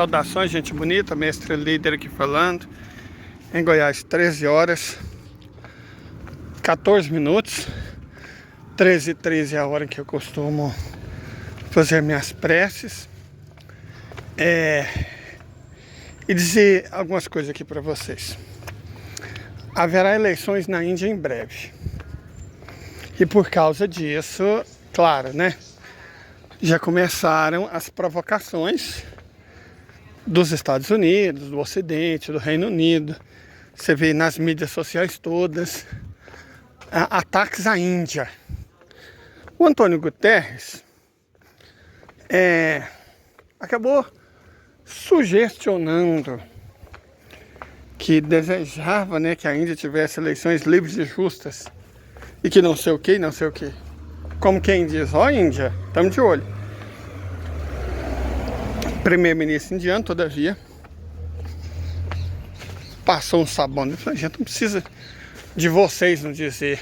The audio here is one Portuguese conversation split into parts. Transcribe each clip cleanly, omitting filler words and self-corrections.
Saudações, gente bonita, mestre líder aqui falando. Em Goiás, 13 horas 14 minutos. 13h13 é a hora que eu costumo fazer minhas preces. E dizer algumas coisas aqui para vocês. Haverá eleições na Índia em breve. E por causa disso, claro, né? Já começaram as provocações dos Estados Unidos, do Ocidente, do Reino Unido. Você vê nas mídias sociais todas ataques à Índia. O Antônio Guterres acabou sugestionando que desejava, né, que a Índia tivesse eleições livres e justas e que não sei o que, não sei o que. Como quem diz, ó Índia, estamos de olho. Primeiro-ministro indiano, todavia, passou um sabão. Ele falou, gente, não precisa de vocês não dizer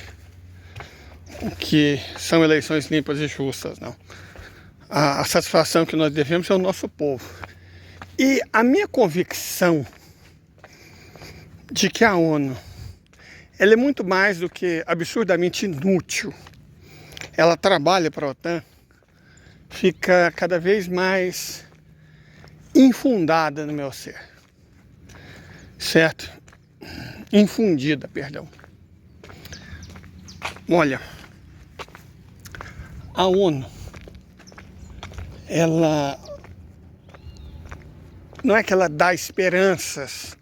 que são eleições limpas e justas, não. A satisfação que nós devemos é o nosso povo. E a minha convicção de que a ONU ela é muito mais do que absurdamente inútil. Ela trabalha para a OTAN, fica cada vez mais infundada no meu ser. Certo? Infundida, perdão. Olha, a ONU, ela não é que ela dá esperanças,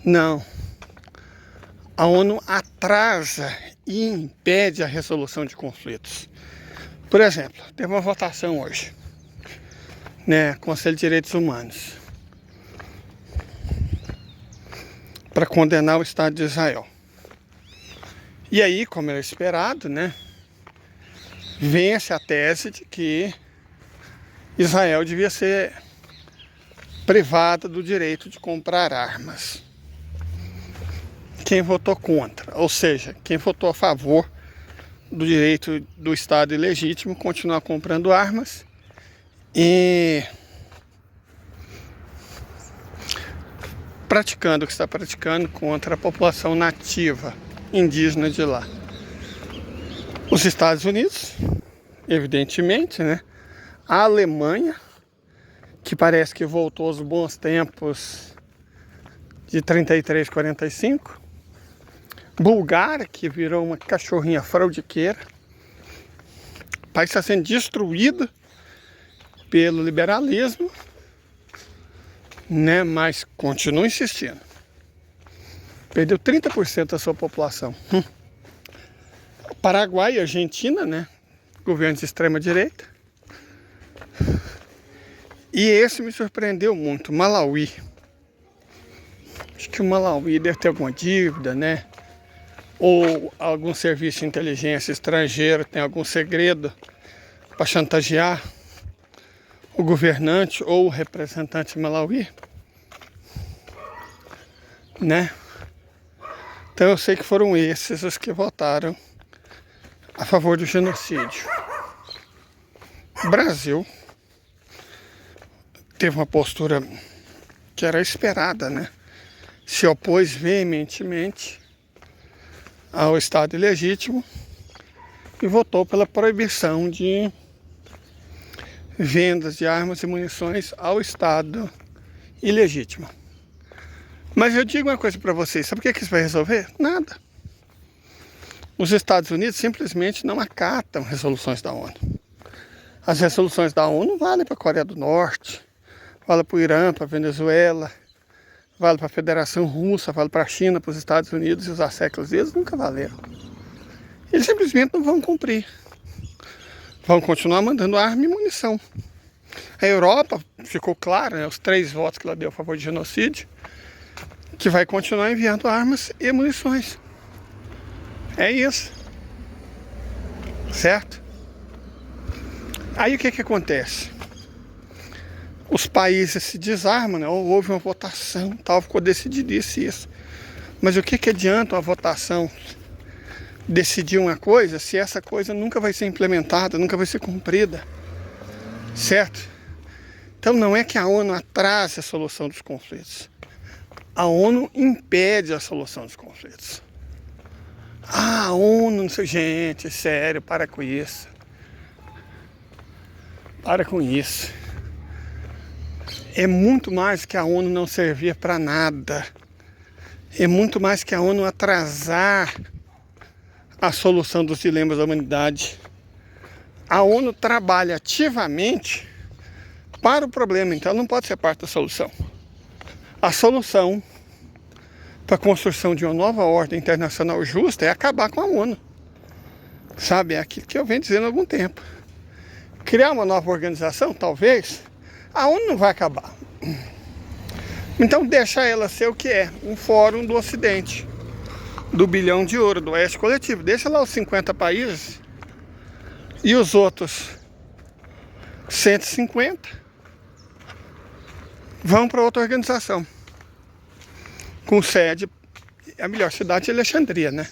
não. A ONU atrasa e impede a resolução de conflitos. Por exemplo, teve uma votação hoje, né, Conselho de Direitos Humanos, para condenar o Estado de Israel. E aí, como era esperado, né, vence a tese de que Israel devia ser privada do direito de comprar armas. Quem votou contra, ou seja, quem votou a favor do direito do Estado ilegítimo continuar comprando armas e praticando o que está praticando contra a população nativa indígena de lá. Os Estados Unidos, evidentemente, né? A Alemanha, que parece que voltou aos bons tempos de 33, 45. Bulgária, que virou uma cachorrinha fraudiqueira. O país está sendo destruído pelo liberalismo, né? Mas continua insistindo. Perdeu 30% da sua população. Paraguai e Argentina, né? Governos de extrema direita. E esse me surpreendeu muito, Malawi. Acho que o Malawi deve ter alguma dívida, né? Ou algum serviço de inteligência estrangeiro tem algum segredo para chantagear o governante ou o representante de Malawi, né? Então eu sei que foram esses os que votaram a favor do genocídio. O Brasil teve uma postura que era esperada, né? Se opôs veementemente ao Estado ilegítimo e votou pela proibição de vendas de armas e munições ao Estado ilegítimo. Mas eu digo uma coisa para vocês, sabe o que isso vai resolver? Nada. Os Estados Unidos simplesmente não acatam resoluções da ONU. As resoluções da ONU valem para a Coreia do Norte, valem para o Irã, para a Venezuela, vale para a Federação Russa, vale para a China, para os Estados Unidos, e os asséculos deles nunca valeram. Eles simplesmente não vão cumprir. Vão continuar mandando arma e munição. A Europa, ficou claro, né, os 3 votos que ela deu a favor de genocídio, que vai continuar enviando armas e munições. É isso. Certo? Aí o que acontece? Os países se desarmam, né? Houve uma votação, tal, ficou decidido isso. Mas o que adianta uma votação decidir uma coisa se essa coisa nunca vai ser implementada, nunca vai ser cumprida? Certo? Então não é que a ONU atrase a solução dos conflitos. A ONU impede a solução dos conflitos. Ah, a ONU, não sei, gente, sério, para com isso. Para com isso. É muito mais que a ONU não servir para nada. É muito mais que a ONU atrasar a solução dos dilemas da humanidade. A ONU trabalha ativamente para o problema, então não pode ser parte da solução. A solução para a construção de uma nova ordem internacional justa é acabar com a ONU. Sabe, é aquilo que eu venho dizendo há algum tempo. Criar uma nova organização, talvez, a ONU não vai acabar. Então deixa ela ser o que é, um fórum do Ocidente, do bilhão de ouro, do Oeste Coletivo. Deixa lá os 50 países e os outros 150 vão para outra organização. Com sede, a melhor cidade é Alexandria, né?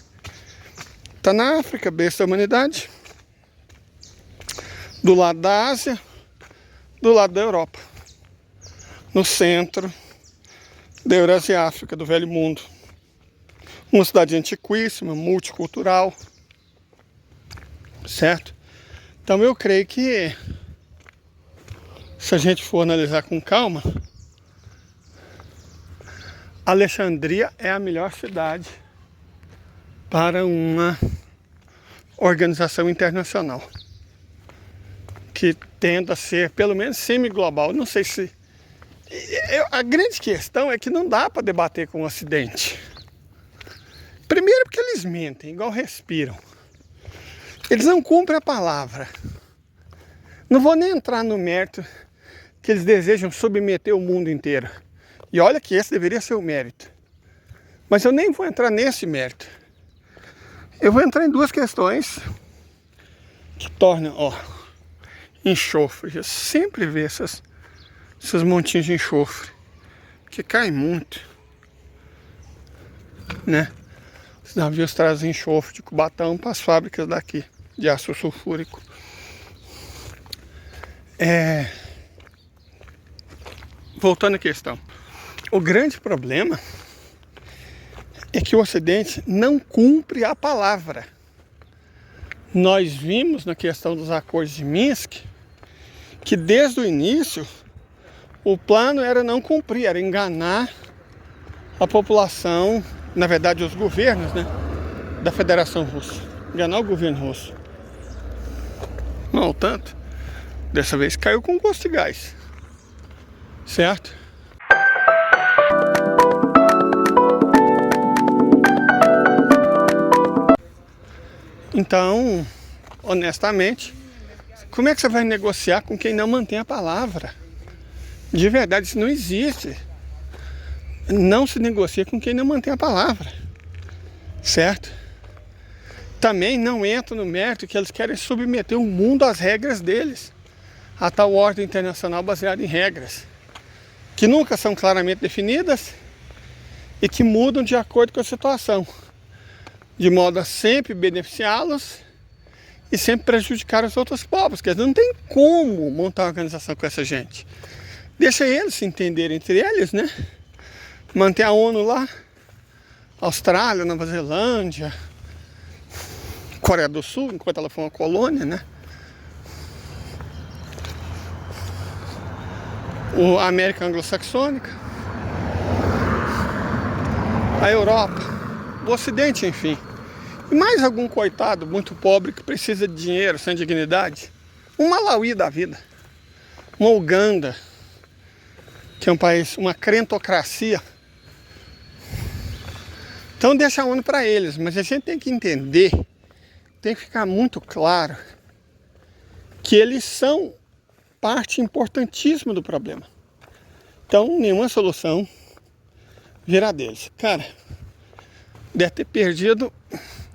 Está na África, berço da humanidade. Do lado da Ásia, do lado da Europa. No centro da Eurásia e África, do Velho Mundo. Uma cidade antiquíssima, multicultural. Certo? Então eu creio que, se a gente for analisar com calma, Alexandria é a melhor cidade para uma organização internacional que tenda a ser pelo menos semi-global. Não sei se... A grande questão é que não dá para debater com o Ocidente. Primeiro porque eles mentem, igual respiram. Eles não cumprem a palavra. Não vou nem entrar no mérito que eles desejam submeter o mundo inteiro. E olha que esse deveria ser o mérito. Mas eu nem vou entrar nesse mérito. Eu vou entrar em duas questões que tornam, ó, enxofre. Eu sempre vejo esses montinhos de enxofre, que caem muito, né? Os navios trazem enxofre de Cubatão para as fábricas daqui, de ácido sulfúrico. Voltando à questão. O grande problema é que o Ocidente não cumpre a palavra. Nós vimos na questão dos acordos de Minsk que desde o início o plano era não cumprir, era enganar a população, na verdade os governos, né, da Federação Russa. Enganar o governo russo. Não ao tanto, dessa vez caiu com gosto de gás. Certo? Então, honestamente, como é que você vai negociar com quem não mantém a palavra? De verdade, isso não existe. Não se negocia com quem não mantém a palavra. Certo? Também não entra no mérito que eles querem submeter o mundo às regras deles. A tal ordem internacional baseada em regras, que nunca são claramente definidas e que mudam de acordo com a situação, de modo a sempre beneficiá-los e sempre prejudicar os outros povos, porque não tem como montar uma organização com essa gente. Deixa eles se entenderem entre eles, né? Manter a ONU lá, Austrália, Nova Zelândia, Coreia do Sul, enquanto ela for uma colônia, né? A América Anglo-Saxônica, a Europa, o Ocidente, enfim. E mais algum coitado muito pobre que precisa de dinheiro, sem dignidade. Um Malawi da vida. Uma Uganda, que é um país, uma crentocracia. Então deixa a ONU para eles, mas a gente tem que entender, tem que ficar muito claro que eles são parte importantíssima do problema. Então nenhuma solução virá deles. Cara, deve ter perdido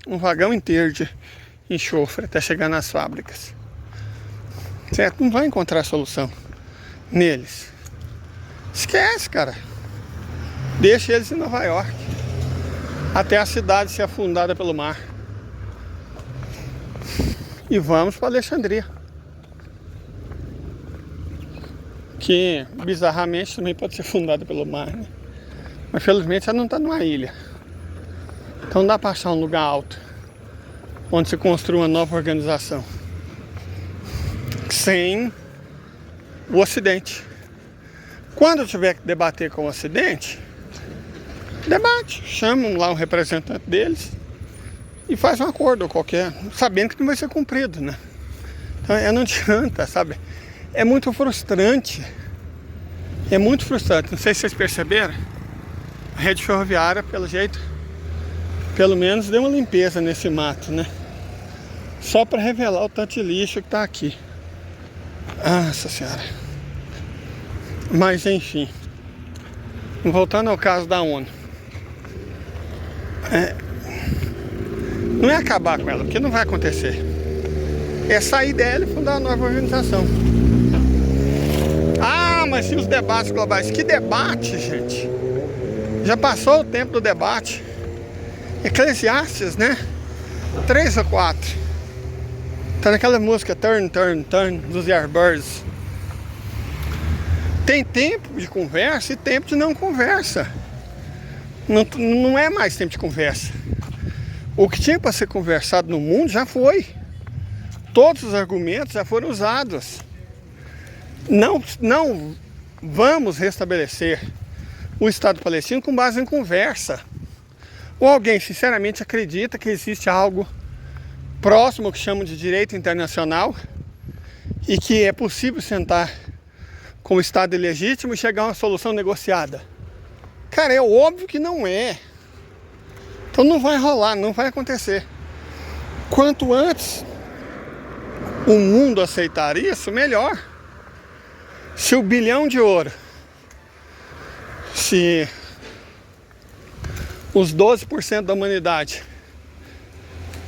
um vagão inteiro de enxofre até chegar nas fábricas. Certo? Não vai encontrar solução neles. Esquece, cara. Deixa eles em Nova York, até a cidade ser afundada pelo mar. E vamos para Alexandria, que bizarramente também pode ser fundada pelo mar, né? Mas felizmente ela não está numa ilha. Então dá para achar um lugar alto onde se construa uma nova organização sem o Ocidente. Quando eu tiver que debater com o Ocidente, debate, chamam lá um representante deles e faz um acordo qualquer, sabendo que não vai ser cumprido, né? Então não adianta, sabe? É muito frustrante. É muito frustrante. Não sei se vocês perceberam, a rede ferroviária, pelo jeito, pelo menos deu uma limpeza nesse mato, né? Só para revelar o tanto de lixo que tá aqui. Nossa Senhora. Mas enfim, voltando ao caso da ONU, não é acabar com ela, porque não vai acontecer. É sair dela e fundar uma nova organização. Mas e os debates globais? Que debate, gente? Já passou o tempo do debate. Eclesiastes, né? 3 ou 4. Tá naquela música Turn, Turn, Turn dos Yardbirds. Tem tempo de conversa e tempo de não conversa. Não é mais tempo de conversa. O que tinha para ser conversado no mundo já foi. Todos os argumentos já foram usados. Não vamos restabelecer o Estado palestino com base em conversa. Ou alguém sinceramente acredita que existe algo próximo que chamam de direito internacional e que é possível sentar com o Estado ilegítimo e chegar a uma solução negociada? Cara, é óbvio que não é. Então não vai rolar, não vai acontecer. Quanto antes o mundo aceitar isso, melhor. Se o bilhão de ouro, se os 12% da humanidade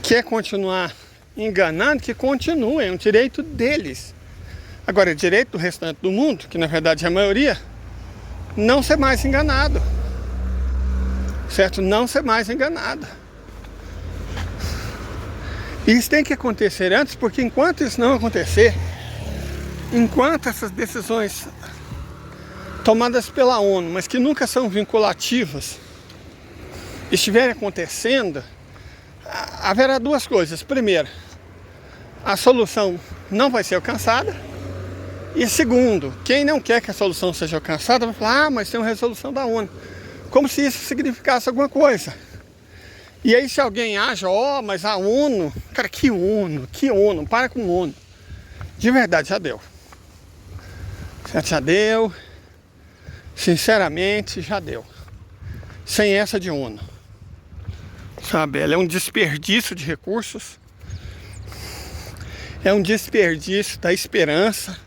quer continuar enganando, que continue, é um direito deles. Agora, é direito do restante do mundo, que na verdade é a maioria, não ser mais enganado. Certo? Não ser mais enganado. Isso tem que acontecer antes, porque enquanto isso não acontecer, enquanto essas decisões tomadas pela ONU, mas que nunca são vinculativas, estiverem acontecendo, haverá duas coisas. Primeiro, a solução não vai ser alcançada. E segundo, quem não quer que a solução seja alcançada vai falar, mas tem uma resolução da ONU. Como se isso significasse alguma coisa. E aí se alguém acha, mas a ONU, cara, que ONU, para com ONU. De verdade, já deu. Já deu. Sinceramente, já deu. Sem essa de ONU. Sabe, ela é um desperdício de recursos. É um desperdício da esperança.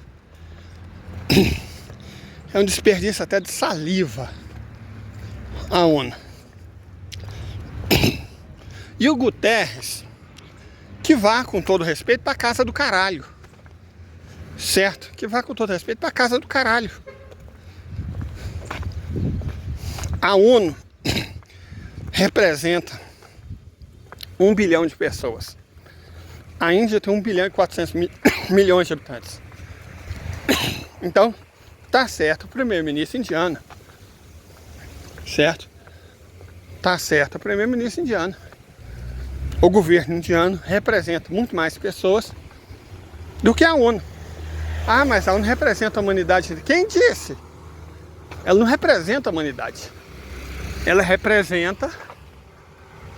É um desperdício até de saliva. A ONU. E o Guterres, que vá com todo respeito para casa do caralho. Certo? Que vá com todo respeito para casa do caralho. A ONU representa 1 bilhão de pessoas. A Índia tem 1 bilhão e 400 milhões de habitantes. Então, tá certo o primeiro-ministro indiano. Certo? Tá certo o primeiro-ministro indiano. O governo indiano representa muito mais pessoas do que a ONU. Mas a ONU representa a humanidade. Quem disse? Ela não representa a humanidade. Ela representa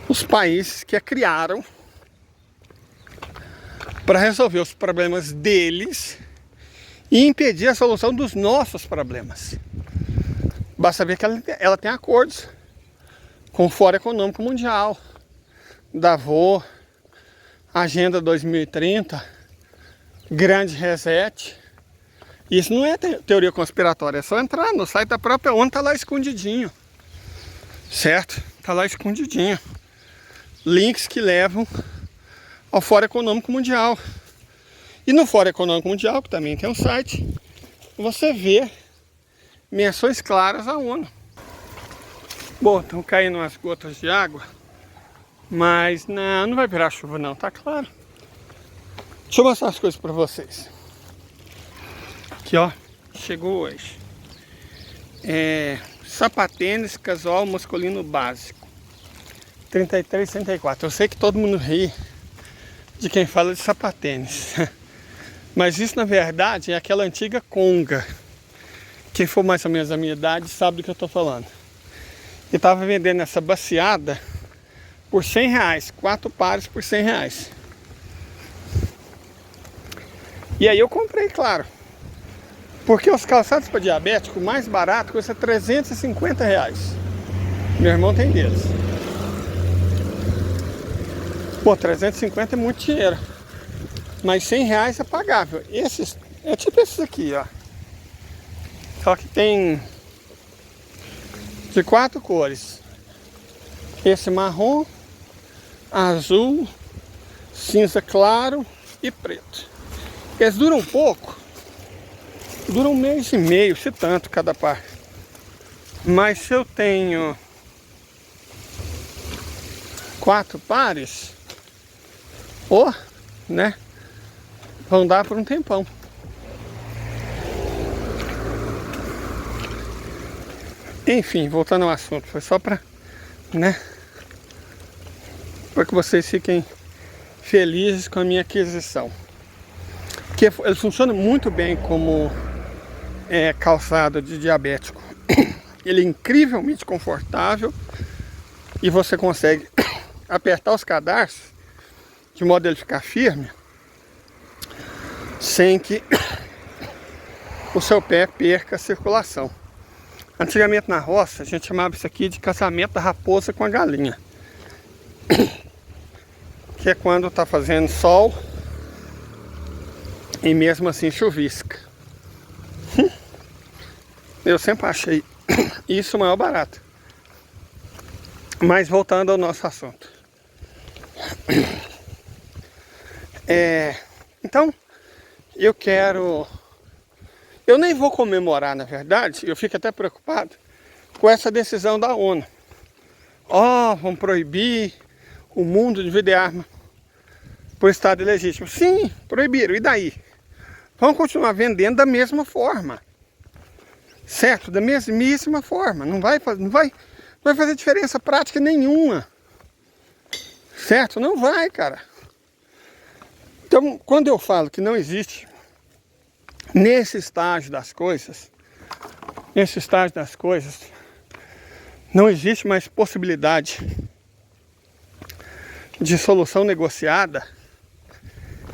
os países que a criaram para resolver os problemas deles e impedir a solução dos nossos problemas. Basta ver que ela tem acordos com o Fórum Econômico Mundial, Davos, Agenda 2030, Grande Reset. Isso não é teoria conspiratória, é só entrar no site da própria ONU, tá lá escondidinho. Certo? Tá lá escondidinho. Links que levam ao Fórum Econômico Mundial. E no Fórum Econômico Mundial, que também tem um site, você vê menções claras à ONU. Bom, estão caindo umas gotas de água, mas não vai virar chuva não, tá claro. Deixa eu mostrar as coisas para vocês. Aqui, ó. chegou hoje. Sapatênis casual masculino básico. 33, 34. Eu sei que todo mundo ri de quem fala de sapatênis. Mas isso na verdade é aquela antiga conga. Quem for mais ou menos da minha idade sabe do que eu estou falando. E estava vendendo essa baciada por R$100. 4 pares por R$100. E aí eu comprei, claro. Porque os calçados para diabético mais barato custa R$350. Meu irmão tem deles. Pô, 350 é muito dinheiro. Mas R$100 é pagável. Esses, é tipo esses aqui, ó. Só que tem de 4 cores. Esse marrom, azul, cinza claro e preto. Eles duram um pouco. Duram 1 mês e meio, se tanto, cada par. Mas se eu tenho 4 pares, né? Vão dar por um tempão. Enfim, voltando ao assunto, foi só para, né? Para que vocês fiquem felizes com a minha aquisição. Porque ele funciona muito bem como calçado de diabético. Ele é incrivelmente confortável e você consegue apertar os cadarços de modo a ele ficar firme sem que o seu pé perca a circulação. Antigamente na roça a gente chamava isso aqui de casamento da raposa com a galinha, que é quando está fazendo sol e mesmo assim chuvisca. Eu sempre achei isso o maior barato. Mas voltando ao nosso assunto. Então, eu nem vou comemorar, na verdade. Eu fico até preocupado com essa decisão da ONU. Vão proibir o mundo de vender arma por estado ilegítimo. Sim, proibiram. E daí? Vão continuar vendendo da mesma forma. Certo? Da mesmíssima forma. Não vai fazer diferença prática nenhuma. Certo? Não vai, cara. Então, quando eu falo que não existe, nesse estágio das coisas, não existe mais possibilidade de solução negociada,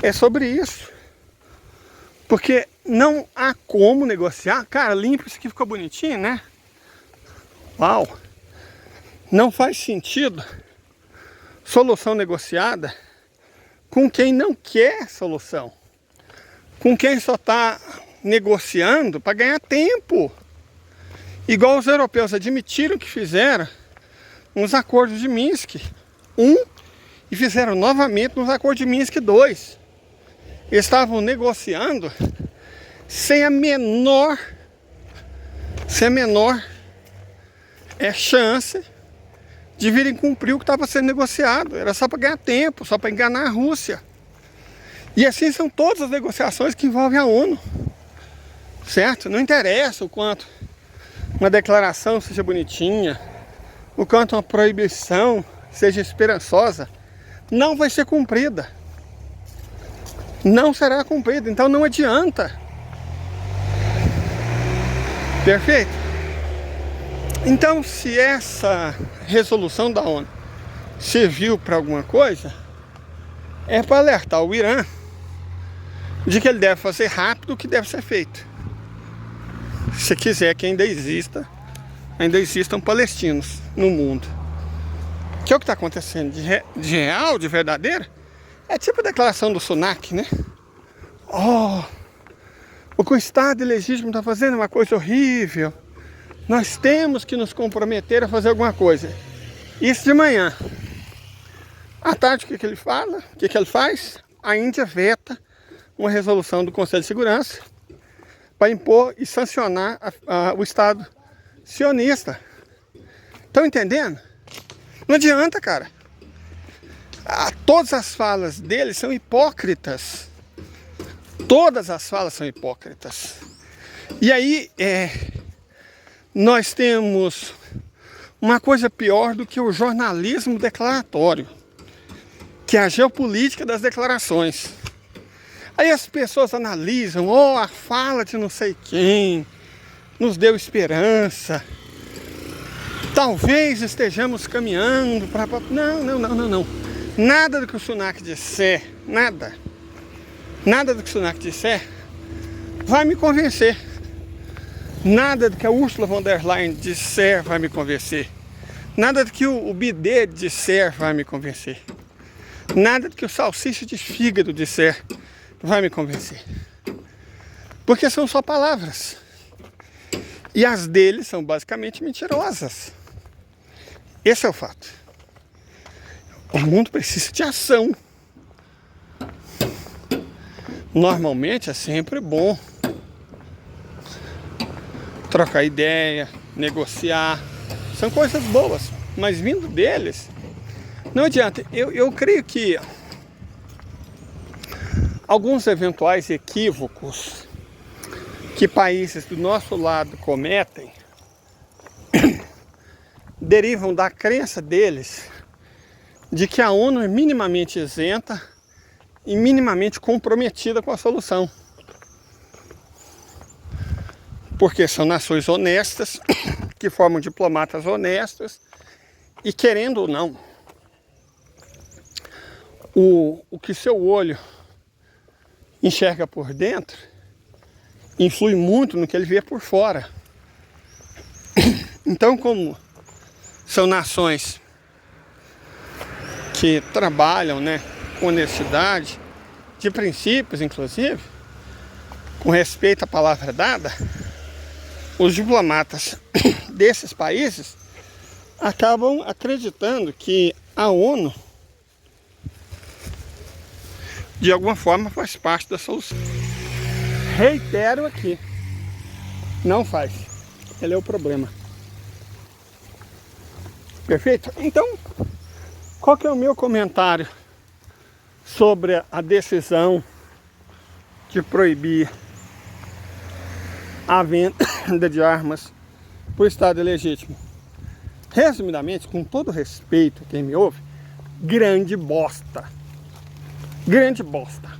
é sobre isso. Porque não há como negociar. Cara, limpa, isso aqui ficou bonitinho, né? Uau! Não faz sentido solução negociada com quem não quer solução. Com quem só está negociando para ganhar tempo. Igual os europeus admitiram que fizeram uns acordos de Minsk 1 e fizeram novamente nos acordos de Minsk 2. Eles estavam negociando sem a menor chance de virem cumprir o que estava sendo negociado. Era só para ganhar tempo, só para enganar a Rússia. E assim são todas as negociações que envolvem a ONU. Certo? Não interessa o quanto uma declaração seja bonitinha, o quanto uma proibição seja esperançosa, não vai ser cumprida. Não será cumprida, então não adianta. Perfeito? Então, se essa resolução da ONU serviu para alguma coisa, é para alertar o Irã de que ele deve fazer rápido o que deve ser feito. Se quiser que ainda existam palestinos no mundo. Que é o que está acontecendo de real, de verdadeiro. É tipo a declaração do Sunak, né? O que o Estado ilegítimo está fazendo é uma coisa horrível. Nós temos que nos comprometer a fazer alguma coisa. Isso de manhã. À tarde, o que ele fala? O que ele faz? A Índia veta uma resolução do Conselho de Segurança para impor e sancionar o Estado sionista. Estão entendendo? Não adianta, cara. Todas as falas dele são hipócritas. Todas as falas são hipócritas. E aí, nós temos uma coisa pior do que o jornalismo declaratório, que é a geopolítica das declarações. Aí as pessoas analisam, a fala de não sei quem nos deu esperança. Talvez estejamos caminhando para... Não. Nada do que o Sunak disser, nada do que o Sunak disser vai me convencer. Nada do que a Ursula von der Leyen disser vai me convencer. Nada do que o Bidê disser vai me convencer. Nada do que o salsicha de fígado disser vai me convencer. Porque são só palavras. E as deles são basicamente mentirosas. Esse é o fato. O mundo precisa de ação. Normalmente é sempre bom trocar ideia, negociar. São coisas boas. Mas vindo deles, não adianta. Eu creio que alguns eventuais equívocos que países do nosso lado cometem derivam da crença deles de que a ONU é minimamente isenta e minimamente comprometida com a solução. Porque são nações honestas, que formam diplomatas honestos, e querendo ou não, o que seu olho enxerga por dentro influi muito no que ele vê por fora. Então, como são nações que trabalham, com honestidade, de princípios inclusive, com respeito à palavra dada, os diplomatas desses países acabam acreditando que a ONU de alguma forma faz parte da solução. Reitero aqui, não faz. Ele é o problema. Perfeito? Então, qual que é o meu comentário sobre a decisão de proibir a venda de armas por Estado ilegítimo? Resumidamente, com todo respeito a quem me ouve, grande bosta. Grande bosta.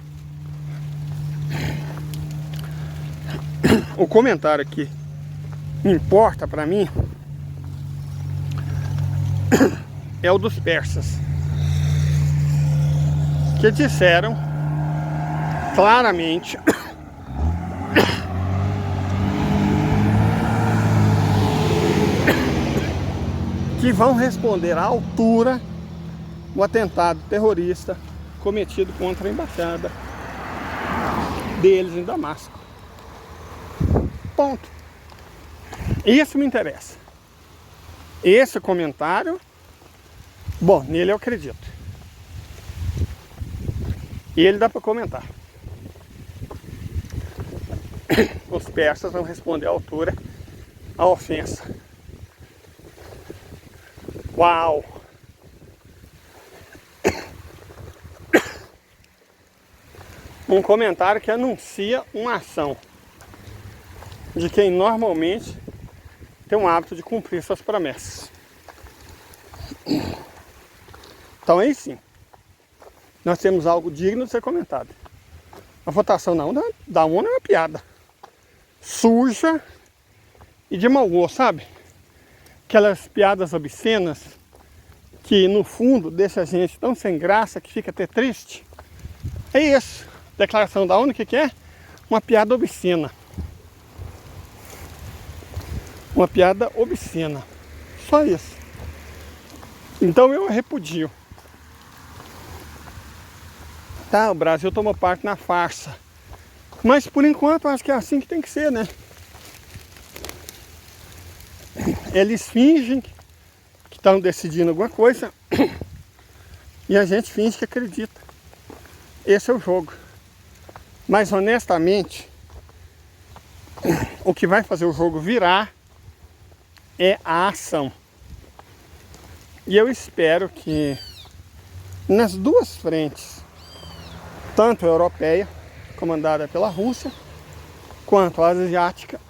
O comentário que importa para mim é o dos persas, que disseram claramente que vão responder à altura o atentado terrorista cometido contra a embaixada deles em Damasco. Ponto. Isso me interessa. Esse comentário, bom, nele eu acredito. E ele dá para comentar. Os persas vão responder à altura a ofensa. Uau! Um comentário que anuncia uma ação de quem normalmente tem um hábito de cumprir suas promessas. Então aí sim, nós temos algo digno de ser comentado. A votação da ONU é uma piada suja e de mau gosto, sabe? Aquelas piadas obscenas que no fundo deixa a gente tão sem graça que fica até triste. É isso. Declaração da ONU, o que é? Uma piada obscena. Uma piada obscena. Só isso. Então eu repudio. Tá, o Brasil tomou parte na farsa. Mas por enquanto eu acho que é assim que tem que ser, né? Eles fingem que estão decidindo alguma coisa e a gente finge que acredita. Esse é o jogo. Mas honestamente, o que vai fazer o jogo virar é a ação. E eu espero que nas duas frentes, tanto a europeia, comandada pela Rússia, quanto a asiática,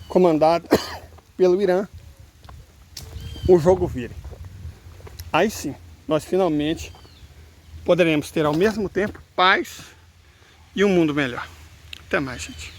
comandada pelo Irã, o jogo vire. Aí sim, nós finalmente poderemos ter ao mesmo tempo paz e um mundo melhor. Até mais, gente.